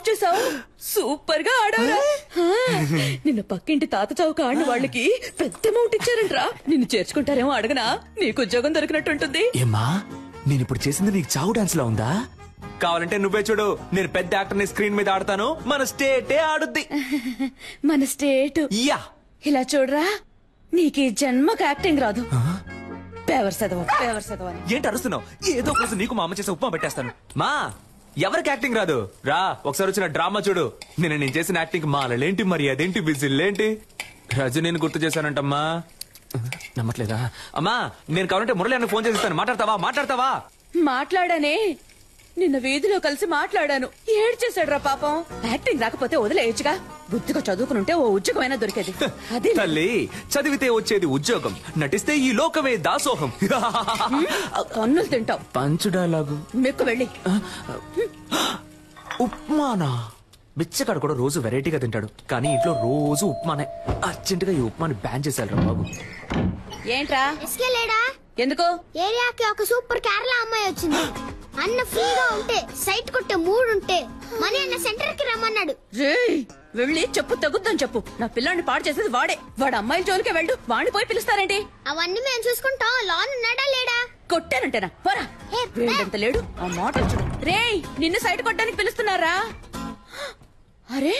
చేసావు. సూపర్ గా ఆడావురా. నిన్న పక్కింటి తాత చౌక ఆడిన వాళ్ళకి పెద్ద అమౌంట్ ఇచ్చారంట్రా. నిన్ను చేర్చుకుంటారేమో అడగనా? నీకు ఉద్యోగం దొరికినట్టుంటుంది. ఏమ్మా నేను ఇప్పుడు చేసింది నీకు చావు డాన్స్ లా ఉందా? కావాలంటే నువ్వే చూడు, నేను పెద్ద యాక్టర్ ని స్క్రీన్ మీద ఆడతాను, మన స్టేటే ఆడుద్ది. మన స్టేట్ యా ఇలా చూడరా, నీకు ఈ జన్మకు యాక్టింగ్ రాదు. పేవర్ చదవ ఏంటి అరుస్తున్నావు? ఏదో ఒకరోజు నీకు మా అమ్మ చేసే ఉప్మా పెట్టేస్తాను. మా ఎవరికి యాక్టింగ్ రాదు రా, ఒకసారి వచ్చిన డ్రామా చూడు. నేను చేసిన యాక్టింగ్ మాలలేంటి, మరి అదేంటి, విజిల్లేంటి, రజనీని గుర్తు చేశానంటమ్మా. నమ్మట్లేదా? అమ్మా నేను కావాలంటే మురళి అన్న ఫోన్ చేసిస్తాను, మాట్లాడతావా? మాట్లాడానే, నిన్న వీధిలో కలిసి మాట్లాడాను. ఏడ్చేశాడురా పాపం. యాక్టింగ్ రాకపోతే వదిలేయచ్చుగా. బుద్ధిగా చదువుకునుంటే ఓ ఉద్యోగమైనా దొరికేది. అది తల్లి, చదివితే వచ్చేది ఉద్యోగం, నటిస్తే ఈ లోకమే దాసోహం. కన్నులు తింటావు. పంచు డైలాగు మెక్కు వెళ్ళి. ఉప్మానా? బిచ్చగాడు కూడా రోజు వెరైటీగా తింటాడు, కానీ ఇంట్లో రోజు ఉప్మానే. అర్జెంట్ గా ఈ ఉప్మాని బ్యాన్ చేశారు బాబు. ఏంట్రా లేడా? ఎందుకు? ఏరియాకి ఒక సూపర్ కేరళ అమ్మాయి వచ్చింది. అన్న ఫ్రీగా ఉంటే, సైట్ కొట్టే మూడు ఉంటే మనీ అన్న సెంటర్ కి రమ్మన్నాడు. వెళ్ళి చెప్పు, తగ్గుద్దని చెప్పు. నా పిల్లాన్ని పాడు చేసేది వాడే. వాడు అమ్మాయిల జోలికే వెళ్ళు. వాడిని పోయి పిలుస్తారేంటి? అవన్నీ మేము చూసుకుంటాం. లోన్ ఉన్నాడా లేడా? కొట్టానంటేనా? పోరా. వీడంత లేడు. ఆ మాట చూడు. రేయ్, నిన్ను సైట్ కొట్టడానికి పిలుస్తున్నారా? అరే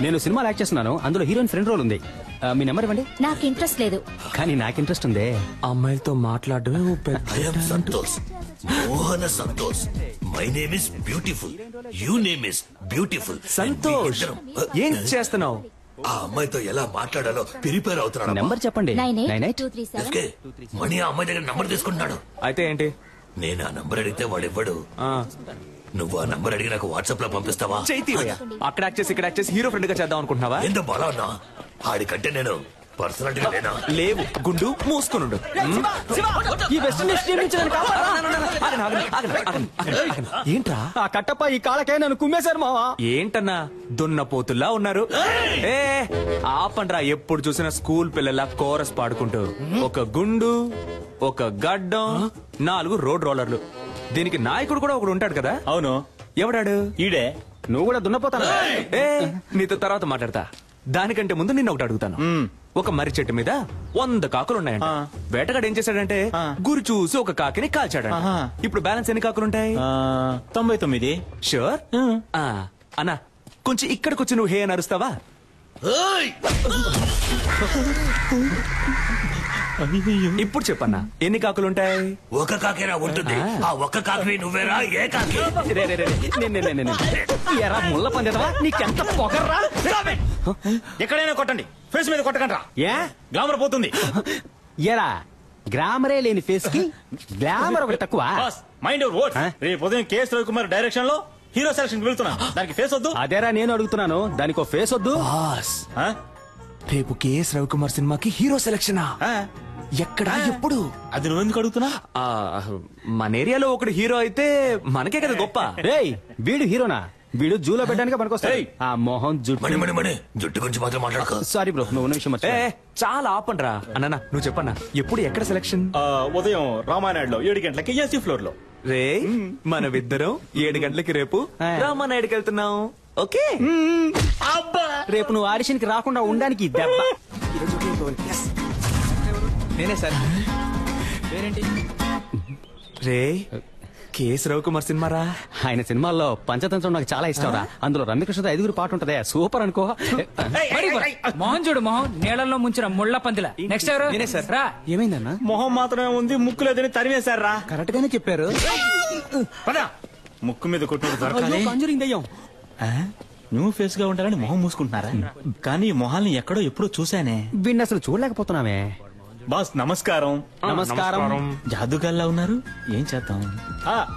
నేను సినిమాలో యాక్ట్ చేస్తున్నాను, అందులో హీరోయిన్ ఫ్రెండ్ రోల్ ఉంది. మీ నెంబర్ ఇవ్వండి. నాకు ఇంట్రెస్ట్ లేదు. కానీ నాకు ఇంట్రెస్ట్ ఉంది. అమ్మాయిలతో మాట్లాడడమే Santosh, Mohana Santosh. My name is beautiful, you name is beautiful. Santosh, ఏం చేస్తున్నావు? ఆ అమ్మాయితో ఎలా మాట్లాడాలో ప్రిపేర్ అవుతున్నాడు. నెంబర్ చెప్పండి. మణి ఆ అమ్మాయి దగ్గర నంబర్ తీసుకుంటున్నాడు. అయితే ఏంటి? నేను ఆ నంబర్ అడిగితే వాడు ఇవ్వడు. నువ్వు ఆ నంబర్ అడిగి నాకు వాట్సాప్ లో పంపిస్తావా? చైతీవయ్యా, అక్కడ యాక్ట్ చేసి ఇక్కడ యాక్ట్ చేసి హీరో ఫ్రెండ్ గా చేద్దాం అనుకుంటున్నావా? ఎంత బలా ఉన్నా ఆడికంటే నేను పర్సనల్ గా లేనా? లేవు, గుండు మూసుకునుండు. ఏంట్రా ఆ కట్టప్ప ఈ కాళ్ళకే నన్ను కుమ్మేశారు మావా. ఏంటన్నా దున్నపోతుల్లా ఉన్నారు? ఏ ఆపండ్రా, ఎప్పుడు చూసినా స్కూల్ పిల్లల కోరస్ పాడుకుంటూ. ఒక గుండు, ఒక గడ్డం, 4 రోడ్ రోలర్లు. దీనికి నాయకుడు కూడా ఒకడు ఉంటాడు కదా? అవును. ఎవడాడు? ఈడే. నువ్వు కూడా దున్నపోతాను. ఏ నీతో తర్వాత మాట్లాడతా. దానికంటే ముందు నిన్న ఒకటి అడుగుతాను. ఒక మర్రి చెట్టు మీద 100 కాకులున్నాయంట. వేటగాడు ఏం చేశాడంటే గురి చూసి ఒక కాకిని కాల్చాడంట. ఇప్పుడు బ్యాలెన్స్ ఎన్ని కాకులుంటాయి? 99. షూర్? అన్నా కొంచెం ఇక్కడికొచ్చి నువ్వు హే అని అరుస్తావా? ఇప్పుడు చెప్పన్నా ఎన్ని కాకులుంటాయి? ఒక కాకేరా ఉంటుంది. ఆ ఒక్క కాకి నువ్వేరా? ఏ కాకి? ఎరా ముళ్ళ పందేదవా, నీకెంత పొగర్రా? ఎక్కడైనా కొట్టండి, ఫేస్ మీద కొట్టకండి. ఏ గ్లామర్ పోతుంది. ఎరా గ్లామరే లేని ఫేస్ కి గ్లామర్ ఒకటి తక్కువ. Mind your words. రేపు ఉదయం కేఎస్ రవికుమార్ డైరెక్షన్ లో హీరో సెలక్షన్ వెళ్తున్నా. దానికి ఫేస్ వద్దు. అదేరా నేను అడుగుతున్నాను, దానికి ఫేస్ వద్దు. రేపు కేఎస్ రవికుమార్ సినిమాకి హీరో సెలక్షనా? ఎక్కడా, ఎప్పుడు? అది నువ్వు ఎందుకు అడుగుతున్నా? మన ఏరియాలో ఒకడు హీరో అయితే మనకే కదా గొప్ప. రేయ్ వీడు హీరోనా? వీడు జూలో పెట్టడానికి పనికొస్తాయి. ఆ మొహం జుట్టు గురించి మాత్రం మాట్లాడుకో. సారీ బ్రో, నువ్వు ఉన్న విషయం చాలా ఆపండ్రా. అన్న నువ్వు చెప్పన్నా, ఎప్పుడు ఎక్కడ సెలక్షన్? ఉదయం రామానాయుడులో 7 గంటలకి ఏసీ ఫ్లోర్ లో. రే మనమిద్దరం 7 గంటలకి రేపు రామానాయుడుకి వెళ్తున్నాం. ఓకే? రేపు నువ్వు ఆడిషన్ కి రాకుండా ఉండడానికి దెబ్బ. నేనే సార్. రే కేఎస్ రవికుమార్ సినిమారా? ఆయన సినిమాల్లో పంచతంత్రం నాకు చాలా ఇష్టం రా. అందులో రమ్యకృష్ణతో 5 పాట ఉంటదే, సూపర్ అనుకో. మోహన్ చూడు, మొహం నీళ్ళల్లో ముంచిన ముళ్ళ పందిల. నెక్స్ట్ ఎవరు? నేనే సార్. రా. ఏమైందన్నా? మొహం మాత్రమే ఉంది, ముక్కు లేదని తరిమేశారు రా. కరెక్ట్ గానే చెప్పారు. ముక్కు మీద కొట్టిన న్యూ ఫేస్ గా ఉండాలని మొహం మూసుకుంటున్నారా? కానీ మొహాల్ని ఎక్కడో ఎప్పుడో చూసానే. వీడిని అసలు చూడలేకపోతున్నామే. బాస్ నమస్కారం. నమస్కారం. జాదుగాల్లా ఉన్నారు, ఏం చేద్దాం?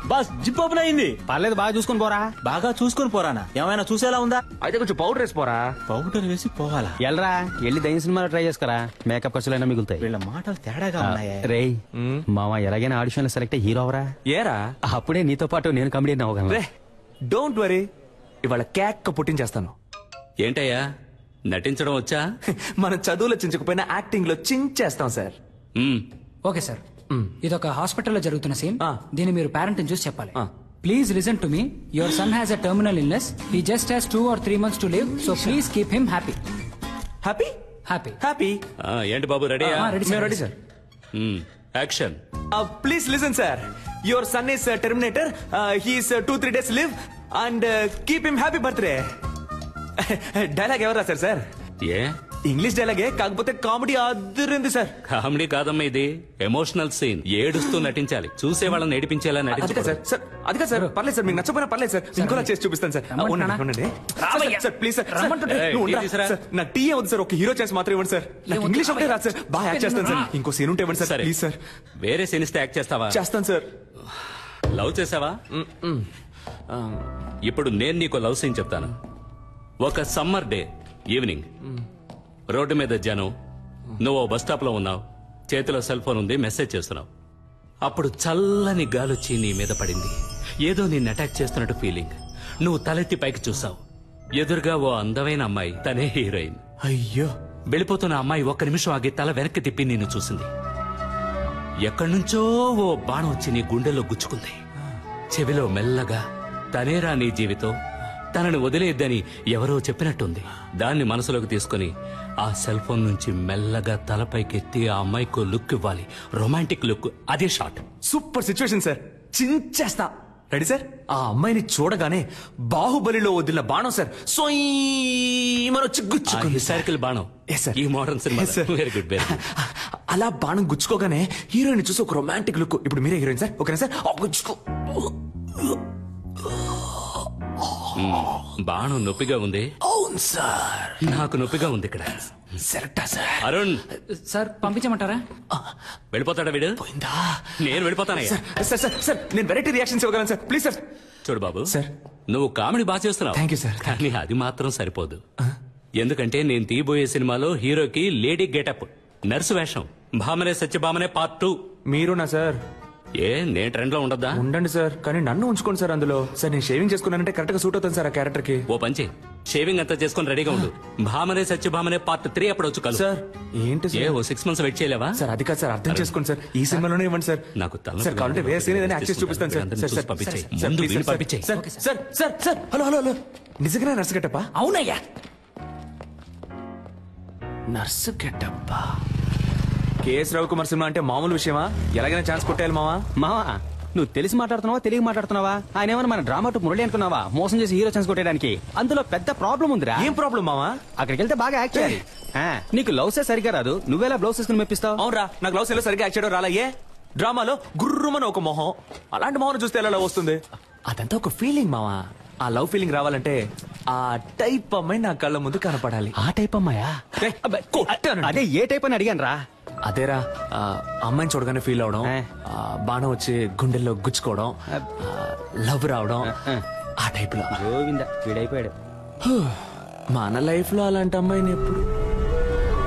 బాస్ జిప్ ఓపెన్ అయింది. పర్లేదు, బాగా చూసుకొని పోరా. బాగా చూసుకొని పోరానా? ఏమైనా చూసేలా ఉందా? అయితే కొంచెం పౌడర్ వేసి పోరా. పౌడర్ వేసి పోవాలా? ఎల్రా వెళ్ళి దయ్యం సినిమాలో ట్రై చేసుకురా, మేకప్ ఖర్చులైనా మిగులుతాయి. వీళ్ళ మాటలు తేడాగా ఉన్నాయా? రేయ్ మామ, ఎలాగైనా ఆడిషన్ లో సెలెక్ట్ హీరో అవరా. ఏరా అప్పుడే నీతో పాటు నేను కమిడీ అవ్వగలను. డోంట్ వరీ, ఇవాళ కేక్ పుట్టించేస్తాను. ఏంటయ్యా నటించడం వచ్చా? మనం చదువులో చించకపోయినా యాక్టింగ్ లో చించేస్తాం సార్. Okay sir. ఇది ఒక హాస్పిటల్లో జరుగుతున్న సీన్. ఆ. దీన్ని మీరు పేరెంట్ చూసి చెప్పాలి. ఆ. Please listen to me. Your son has a terminal illness. He just has 2 or 3 months to live. So please keep him happy. Happy happy. Happy. ఏంటి బాబు రెడీ రెడీ మేము ready sir. Action. Please listen sir. Your son is Terminator. He's 2-3 days live and keep him happy birthday. Dialogue ఎవరు రాశారు sir? ఏ English డైలాగే, కాకపోతే comedy అదిరింది sir. Comedy కాదమ్మా, ఇది emotional scene. ఏడుస్తూ నటించాలి, చూసే వాళ్ళని ఏడిపించేలా అది కాదు నటించాలి. సార్. సార్ అది కాదు సార్. పర్లేదు సార్, మీకు నచ్చపోయినా పర్లేదు సార్. ఇంకోలా చేసి చూపిస్తాను సార్. రమ్మంటున్నానా? ఉండండి. రావయ్యా. Sir please sir. రమ్మంటుంటే. సార్, నువ్వు టీ ఉండరా? తీసురా. సార్, నా టీ వద్దు సార్. ఒక హీరో ఛాన్స్ మాత్రం ఇవ్వండి సార్. నాకు ఏమొద్దు, ఇంగ్లీష్ ఒకటే రావయ్యా. రాదు సార్. బాగా యాక్ట్ చేస్తాను సార్. ఇంకో సీన్ ఉంటే ఇవ్వండి సార్ సరే. Please sir. వేరే సీన్ ఇస్తే యాక్ట్ చేస్తావా? చేస్తాను సార్. లవ్ చేసావా? ఇప్పుడు నేను నీకు లవ్ సీన్ చెప్తాను. ఒక సమ్మర్ డే ఈవినింగ్, రోడ్డు మీద జనం, నువ్వు బస్ స్టాప్ లో ఉన్నావు, చేతిలో సెల్ ఫోన్ ఉంది, మెసేజ్ చేస్తున్నావు. అప్పుడు చల్లని గాలొచ్చి నీ మీద పడింది. ఏదో నిన్ను అటాక్ చేస్తున్నట్టు ఫీలింగ్. నువ్వు తలెత్తి పైకి చూసావు. ఎదురుగా ఓ అందమైన అమ్మాయి, తనే హీరోయిన్. అయ్యో. వెళ్ళిపోతున్న అమ్మాయి ఒక్క నిమిషం ఆగి తల వెనక్కి తిప్పి నిన్ను చూసింది. ఎక్కడి నుంచో ఓ బాణం వచ్చి నీ గుండెల్లో గుచ్చుకుంది. చెవిలో మెల్లగా తనేరా నీ జీవితం, తనని వదిలేద్దని ఎవరో చెప్పినట్టుంది. దాన్ని మనసులోకి తీసుకుని ఆ సెల్ ఫోన్ నుంచి మెల్లగా తలపైకెత్తి ఆ అమ్మాయికి లుక్ ఇవ్వాలి. Romantic look. అదే షాట్. Super situation sir. చించేస్తా. Ready sir? ఆ అమ్మాయిని చూడగానే బాహుబలిలో వదిలిన బాణం సార్ వచ్చి గుచ్చుకుంది. హిస్టారికల్ బాణం. Yes, sir. ఈ modern cinema. Yes, sir. Very good, very good. అలా బాణం గుచ్చుకోగానే హీరోయిన్ చూసి ఒక రొమాంటిక్ లుక్. ఇప్పుడు మీరే హీరోయిన్ సార్. ఓకేనా సార్? గుచ్చుకో. బాణం నొప్పిగా ఉంది. అవును సార్. నాకు నొప్పిగా ఉంది ఇక్కడ. సెరక్టా సార్. అరుణ్, సార్ పంపించమంటారా? వెళ్ళిపోతాడా వీడు? పోయిందా? నేను వెళ్ళిపోతానయ్యా. సార్ సార్ సార్ సార్ నేను వెరైటీ రియాక్షన్స్ ఇవ్వగలను సార్. Please sir. చూడు బాబు, సార్. నువ్వు కామెడీ బాగా చేస్తున్నావు. Thank you, sir. కానీ అది మాత్రం సరిపోదు. ఎందుకంటే నేను తీయబోయే సినిమాలో హీరోకి లేడీ గెటప్, నర్సు వేషం. భామనే సత్యభామనే పార్ట్ 2. మీరునా సార్? ఏ నేను ట్రెండ్ లో ఉండద్దా? ఉండండి సార్, కానీ నన్ను ఉంచుకోండి సార్ అందులో. సార్ నేను షేవింగ్ చేసుకున్నానంటే కరెక్ట్ గా సూట్ అవుతాను సార్ ఆ క్యారెక్టర్ కి. ఓ పంచే, షేవింగ్ అంతా చేసుకుని రెడీగా ఉండు. భామనే సత్యభామనే పార్ట్ 3 అప్పుడు వచ్చి కలు. సార్ ఏంటి ఏ సార్? ఓ 6 months వెయిట్ చేయలేవా? సార్ అది కాదు సార్, అర్థం చేసుకోండి సార్. ఈ సినిమాలోనే ఇవ్వండి సార్. నాకు తలనొప్పి సార్ కావాలంటే వేరే సీన్ ఏదైనా యాక్ట్ చేసి చూపిస్తాను సార్. అందరిని సార్ చూసి సార్ పంపించేయ్. సార్, ముందు ప్లీజ్ వీడిని సార్, పంపించేయ్. Sir sir sir sir hello hello hello. నిజంగానే నర్సు గెట్టప్పా? అవునయ్యా. నర్సు గెట్టప్పా. కేఎస్ రవికుమార్ సినిమా అంటే మామూలు విషయమా? ఎలాగైనా ఛాన్స్ కొట్టేయాలి మావా. మావా, నువ్వు తెలిసి మాట్లాడుతున్నావా తెలియ మాట్లాడుతున్నావా? ఆయన ఏమన్నా మన డ్రామా టు మురళి అనుకున్నావా? మోసం చేసి హీరో ఛాన్స్ కొట్టేయడానికి. అందులో పెద్ద ప్రాబ్లం ఉందిరా. ఏం ప్రాబ్లం మావా? అక్కడికి వెళ్తే బాగా యాక్ట్ చేయాలి. నీకు లవ్సే సరిగా రాదు, నువ్వేలా బ్లౌజ్ వేసుకుని మెప్పిస్తావు? అవునరా, నాకు లవ్ సీన్ లో సరిగ్గా యాక్ట్ చేయడం రాలయ్యే. డ్రామాలో గుర్రుమని ఒక మొహం, అలాంటి మొహం చూస్తే ఎలా లవ్ వస్తుంది? అదంతా ఒక ఫీలింగ్ మావా. ఆ లవ్ ఫీలింగ్ రావాలంటే ఆ టైప్ అమ్మాయి నా కళ్ళ ముందు కనపడాలి. ఆ టైప్ అమ్మాయా? ఏయ్, కొట్టానండి. అదే ఏ టైప్ అని అడిగాను రా. అదేరా, అమ్మాయిని చూడగానే ఫీల్ అవడం, బాణం వచ్చి గుండెల్లో గుచ్చుకోవడం, లవ్ రావడం, ఆ టైప్ లో. గోవింద వీడైపోయాడు. మన లైఫ్ లో అలాంటి అమ్మాయిని ఎప్పుడు.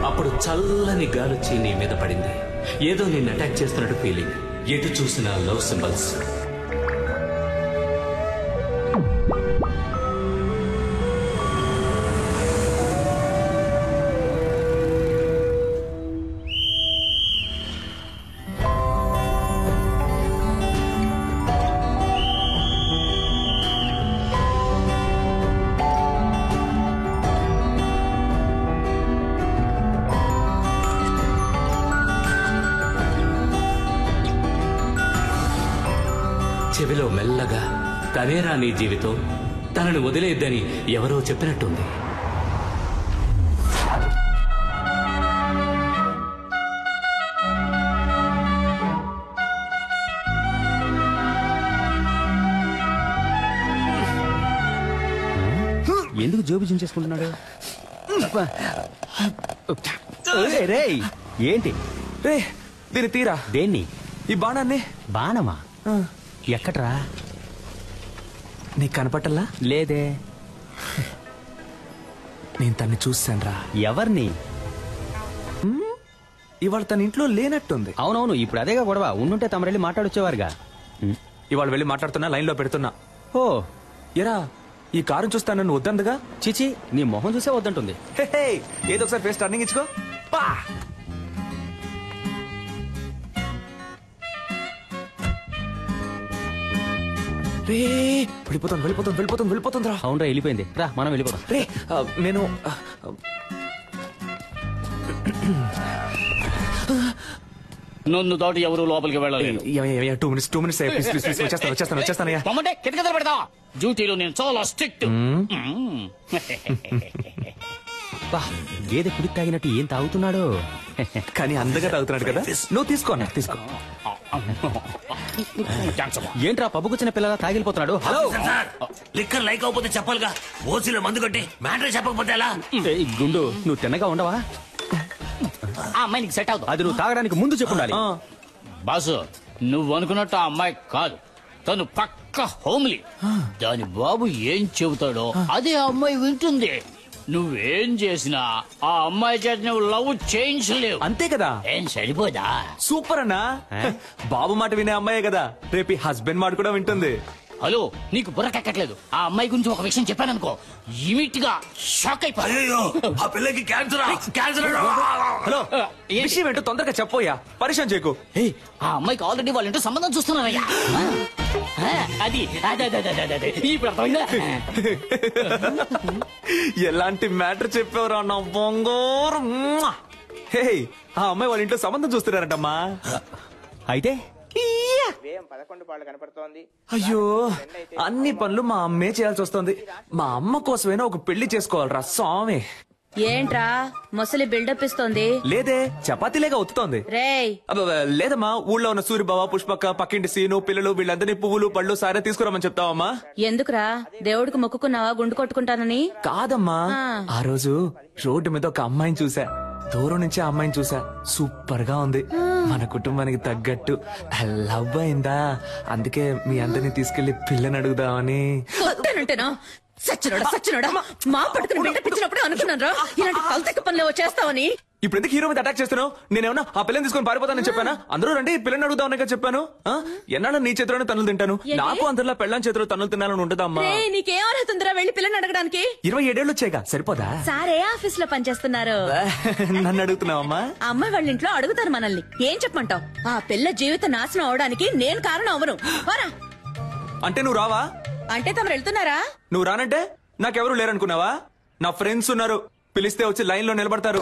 అప్పుడు చల్లని గాలొచ్చి నీ మీద పడింది. ఏదో నిన్ను అటాక్ చేస్తున్నట్టు ఫీలింగ్. ఎటు చూసిన లవ్ సింబల్స్. చెవిలో మెల్లగా తనేరా నీ జీవితం, తనని వదిలేద్దని ఎవరో చెప్పినట్టుంది. ఎందుకు జోబు జించేసుకుంటున్నాడు? రేయ్ ఏంటి? రే దీన్ని తీరా. దేన్ని? ఈ బాణాన్ని. బాణమా? ఎక్కడ్రా? నీకు కనపట్టల్లా? లేదే. నేను తన్ని చూశాను రా. ఎవరిని? ఇవాళ తన ఇంట్లో లేనట్టుంది. అవునవును, ఇప్పుడు అదేగా గొడవ. ఉండుంటే తమరెళ్ళి మాట్లాడొచ్చేవారుగా. ఇవాళ వెళ్ళి మాట్లాడుతున్నా, లైన్ లో పెడుతున్నా. ఓ ఎరా, ఈ కారు చూస్తాను నన్ను వద్దందుగా. చిచి, నీ మొహం చూసే వద్దంటుంది. ఏదో ఒకసారి ఫేస్ టర్నింగ్ ఇచ్చుకో. పా రే వెళ్ళిపోతుంది రా. అవునరా వెళ్ళిపోయింది, రా మనం వెళ్ళిపోదాం. రే నేను నన్ను దాటి ఎవరు లోపలికి వెళ్ళలేదు. 2 minutes వచ్చేస్తానయ్యా. పొమ్మంటే కిటకలు పెడతా. డ్యూటీలో నేను చాలా స్ట్రిక్ట్. గేదె కుడి తాగినట్టు ఏం తాగుతున్నాడు? కానీ అందగా తాగుతున్నాడు కదా. నువ్వు తీసుకో అన్న, తీసుకో. ఏంట్రా పబ్బుకొచ్చిన పిల్లల తాగిలిపోతున్నాడు? హలో లిక్కర్ లైక్ అవకపోతే చెప్పాలిగా. ఓసీలో మందు కొట్టి మ్యాటర్ చెప్పకపోతే ఎలా? గుండు, నువ్వు తిన్నగా ఉండవా? ఆ అమ్మాయి నీకు సెట్ అవుతుంది. అది నువ్వు తాగడానికి ముందు చెప్పుండాలి. బాసు, నువ్వు అనుకున్నట్టు ఆ అమ్మాయి కాదు, తను పక్క హోమ్లీ. దాని బాబు ఏం చెబుతాడో అదే ఆ అమ్మాయి వింటుంది. నువ్వేం చేసినా ఆ అమ్మాయి చేత నువ్వు లవ్ చేయించలేవు. అంతే కదా. ఏం సరిపోదా? సూపర్ అన్నా. బాబు మాట వినే అమ్మాయే కదా, రేపు హస్బెండ్ మాట కూడా వింటుంది. హలో, నీకు బుర్రకెక్కట్లేదు. ఆ అమ్మాయి గురించి ఒక విషయం చెప్పాననుకో, ఇమిట్ గా షాక్ అయిపోయి. అయ్యో, ఆ పిల్లకి క్యాన్సర్. హలో, విషయం ఏంటో తొందరగా చెప్పోయా, పరిచయం చేయకు. ఆ అమ్మాయికి ఆల్రెడీ వాళ్ళ ఇంటో సంబంధం చూస్తున్నారయ్యా. అది ఇప్పుడు అర్థమైందా? ఎలాంటి మ్యాటర్ చెప్పావురా నా బొంగోరు. హే, ఆ అమ్మాయి వాళ్ళ ఇంట్లో సంబంధం చూస్తున్నారంటమ్మా. అయితే అయ్యో, అన్ని పనులు మా అమ్మే చేయాల్సి వస్తుంది. మా అమ్మ కోసమైనా ఒక పెళ్లి చేసుకోవాలరా స్వామి. ఏంట్రా ముసలి బిల్డప్ ఇస్తోంది? లేదే, చపాతీలేగా ఒత్తుతోంది. రేయ్ లేదమ్మా, ఊళ్ళో ఉన్న సూర్యబావ, పుష్పక్క, పక్కింటి సీను, పిల్లలు వీళ్ళందరినీ పువ్వులు పళ్ళు సారే తీసుకురామని చెప్తావమ్మా. ఎందుకురా? దేవుడికి మొక్కుకున్నావా గుండు కొట్టుకుంటానని? కాదమ్మా, ఆ రోజు రోడ్డు మీద ఒక అమ్మాయిని చూసా. దూరం నుంచి ఆ అమ్మాయిని చూసా, సూపర్ గా ఉంది. మన కుటుంబానికి తగ్గట్టు లవ్ అయిందా. అందుకే మీ అందరినీ తీసుకెళ్లి పిల్లని అడుగుదామని. సచ్చినోడా మా పట్టుకుని బిల్డప్ ఇచ్చినప్పుడు అనుకున్నాను రా ఇలాంటి కల్తెక్క పనులు చేస్తావని. ఇప్పుడు ఎందుకు హీరో మీద అటాక్ చేస్తున్నావు? నేనేమన్నా ఆ పిల్లని తీసుకొని పారిపోతానని చెప్పానా? అందరూ రండి పిల్లని అడుగుదామని చెప్పాను. ఎన్నాళ్ళ నీ చేతిలోనే తన్నులు తింటాను. నాకు అందరిలా పెళ్ళాం చేతిలో తన్నులు తినాలని ఉంటుందమ్మా. నీకేం అర్హతుందిరా వెళ్ళి పిల్లని అడగడానికి? 27 ఏళ్ళు వచ్చాయిగా, సరిపోదా? సారే ఆఫీస్ లో పనిచేస్తున్నారు. నన్ను అడుగుతున్నావమ్మా? అమ్మాయి వాళ్ళ ఇంట్లో అడుగుతారు మనల్ని. ఏం చెప్పమంటావు? ఆ పిల్ల జీవిత నాశనం అవడానికి నేను కారణం అవను. అంటే నువ్వు రావా? అంటే తమరు వెళ్తున్నారా? నువ్వు రానంటే నాకెవరూ లేరనుకున్నావా? నా ఫ్రెండ్స్ ఉన్నారు, పిలిస్తే వచ్చి లైన్ లో నిలబడతారు.